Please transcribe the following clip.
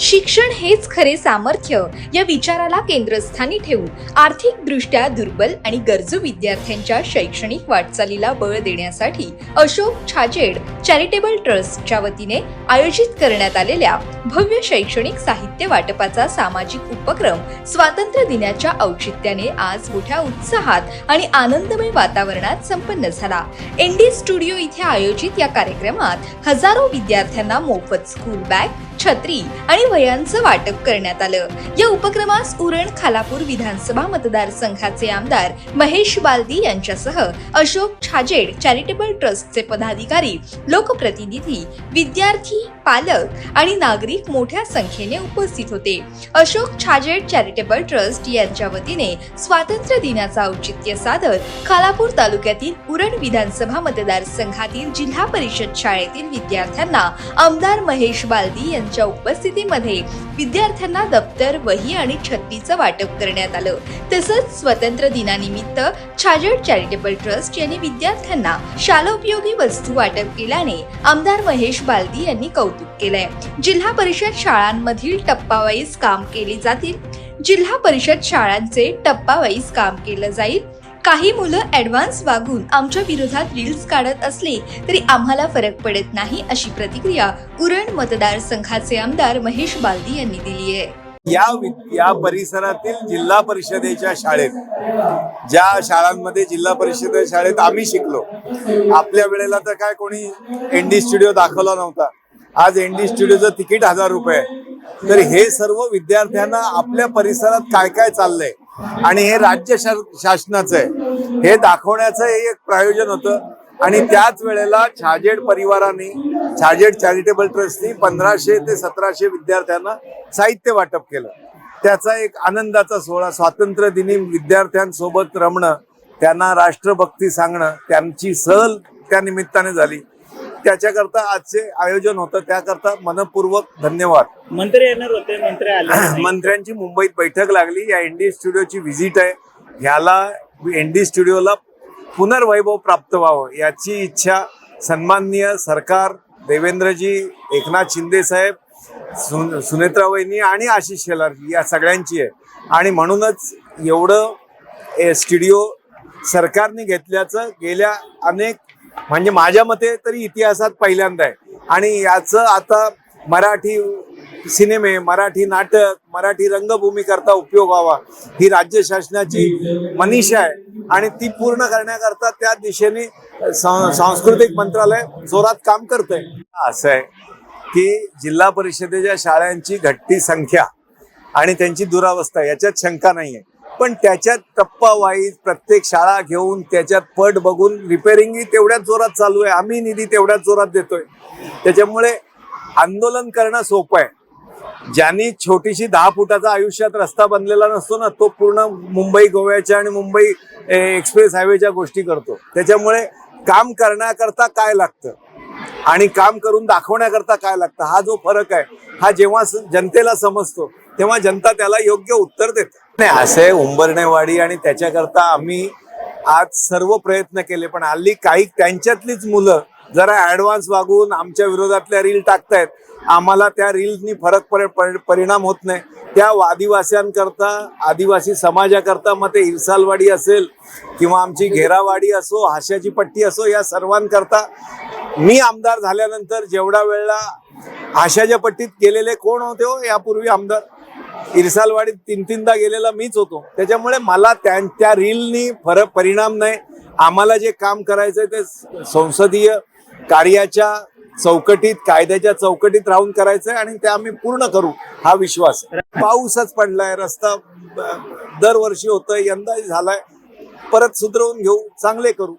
शिक्षण हेच खरे सामर्थ्य या विचाराला केंद्रस्थानी ठेवून आर्थिकदृष्ट्या दुर्बल आणि गरजू विद्यार्थ्यांच्या शैक्षणिक वाटचालीला बळ देण्यासाठी अशोक छाजेड चॅरिटेबल ट्रस्टच्या वतीने आयोजित करण्यात आलेल्या भव्य शैक्षणिक साहित्य वाटपाचा सामाजिक उपक्रम स्वातंत्र्य दिनाच्या औचित्याने आज मोठ्या उत्साहात आणि आनंदमय वातावरणात संपन्न झाला। एनडी स्टुडिओ इथे आयोजित या कार्यक्रमात हजारो विद्यार्थ्यांना मोफत स्कूल बॅग, छत्री आणि वह्यांचं वाटप करण्यात आलं। या उपक्रमास उरण खालापूर विधानसभा मतदारसंघाचे आमदार महेश बालदी यांच्यासह अशोक छाजेड चॅरिटेबल ट्रस्टचे पदाधिकारी, लोकप्रतिनिधी, विद्यार्थी, पालक आणि नागरिक मोठ्या संख्येने उपस्थित होते। अशोक छाजेड चॅरिटेबल ट्रस्ट यांच्या वतीने स्वातंत्र्य दिनाचा औचित्य साधत खालापूर तालुक्यातील उरण विधानसभा मतदारसंघातील जिल्हा परिषद शाळेतील विद्यार्थ्यांना आमदार महेश बालदी यांच्या उपस्थितीमध्ये विद्यार्थ्यांना दप्तर, वही आणि छत्रीचं वाटप करण्यात आलं। तसंच स्वातंत्र्य दिनानिमित्त छाजेड चॅरिटेबल ट्रस्ट यांनी विद्यार्थ्यांना शालोपयोगी वस्तू वाटप केल्याने आमदार महेश बालदी यांनी कौतुक केलंय। जिल्हा परिषद शाळांमधील टप्पावाईज काम केले जातील। जिल्हा परिषद शाळांचे टप्पावाईज काम केलं जाईल। काही मुलं ऍडव्हान्स वागून आमच्या विरोधात रील्स काढत असले तरी आम्हाला फरक पडत नाही, अशी प्रतिक्रिया उरण मतदारसंघाचे आमदार महेश बालदी यांनी दिली आहे। या परिसरातील जिल्हा परिषदेच्या शाळेत, ज्या शाळांमध्ये जिल्हा परिषद शाळेत आम्ही शिकलो, आपल्या वेळेला तर काय कोणी एनडी स्टुडिओ दाखवला नव्हता। आज एनडी स्टुडिओचं तिकीट 1000 रुपये आहे। तर हे सर्व विद्यार्थ्यांना आपल्या परिसरात काय काय चाललंय आणि हे राज्य शासनाचं आहे हे दाखवण्याचं हे एक प्रयोजन होतं। आणि त्याच वेळेला छाजेड परिवाराने, छाजेड चॅरिटेबल ट्रस्टनी 1500 ते 1700 विद्यार्थ्यांना साहित्य वाटप केलं। त्याचा एक आनंदाचा सोहळा स्वातंत्र्य दिनी विद्यार्थ्यांसोबत रमणं, त्यांना राष्ट्रभक्ती सांगणं, त्यांची सहल त्या निमित्ताने झाली। त्याच्याकरता आजचे आयोजन होतं, त्याकरता मनपूर्वक धन्यवाद। मंत्री येणार होते, मंत्री आले। मंत्र्यांची मुंबईत बैठक लागली। या एनडी स्टुडिओची व्हिजिट आहे। ह्याला एनडी स्टुडिओला पुनर्वैभव प्राप्त व्हावं याची इच्छा सन्माननीय सरकार, देवेंद्रजी, एकनाथ शिंदे साहेब, सुनेत्रा वहिनी आणि आशिष शेलारजी या सगळ्यांची आहे। आणि म्हणूनच एवढं स्टुडिओ सरकारने घेतल्याचं गेल्या अनेक, म्हणजे माझ्या मते तरी इतिहासात पहिल्यांदा आहे। आणि याचं आता मराठी सिनेमे, मराठी नाटक, मराठी रंगभूमी करता उपयोग व्हावा ही राज्य शासनाची मनीषा आहे। आणि ती पूर्ण करण्याकरता त्या दिशेने सांस्कृतिक मंत्रालय जोरात काम करतंय। असं आहे की जिल्हा परिषदेच्या शाळांची घटती संख्या आणि त्यांची दुरावस्था याच्यात शंका नाहीये, पण त्याच्यात टप्पा वाईज प्रत्येक शाळा घेऊन त्याच्यात पट बघून रिपेअरिंगही तेवढ्याच जोरात चालू आहे। आम्ही निधी तेवढ्याच जोरात देतोय। त्याच्यामुळे आंदोलन करणं सोपं आहे। ज्यांनी छोटीशी 10 फुटाचा आयुष्यात रस्ता बनलेला नसतो ना, तो पूर्ण मुंबई गोव्याच्या आणि मुंबई एक्सप्रेस हायवेच्या गोष्टी करतो। त्याच्यामुळे काम करण्याकरता काय लागतं आणि काम करून दाखवण्याकरता काय लागतं, हा जो फरक आहे, हा जेव्हा जनतेला समजतो तेव्हा जनता त्याला योग्य उत्तर देते। नाही, असे उंबरणेवाडी आणि त्याच्याकरता आम्ही आज सर्व प्रयत्न केले, पण हल्ली काही त्यांच्यातलीच मुलं जरा ऍडव्हान्स वागून आमच्या विरोधातल्या रील टाकतायत। आम्हाला त्या रीलनी परिणाम होत नाही। त्या आदिवासींकरता, आदिवासी समाजाकरता, मग ते इरसालवाडी असेल किंवा आमची घेरावाडी असो, हास्याची पट्टी असो, या सर्वांकरता मी आमदार झाल्यानंतर जेवढा वेळेला हास्याच्या पट्टीत गेलेले कोण होते हो यापूर्वी आमदार, इरसालवाडीत 3-3दा गेलेला मीच होतो। त्याच्यामुळे मला त्या रीलनी परिणाम नाही। आम्हाला जे काम करायचंय ते संसदीय कार्याच्या चौकटीत, कायद्याच्या चौकटीत राहून करायचंय आणि ते आम्ही पूर्ण करू हा विश्वास। पाऊसच पडलाय, रस्ता दरवर्षी होतोय, यंदाही झालाय, परत सुधरवून घेऊ, चांगले करू।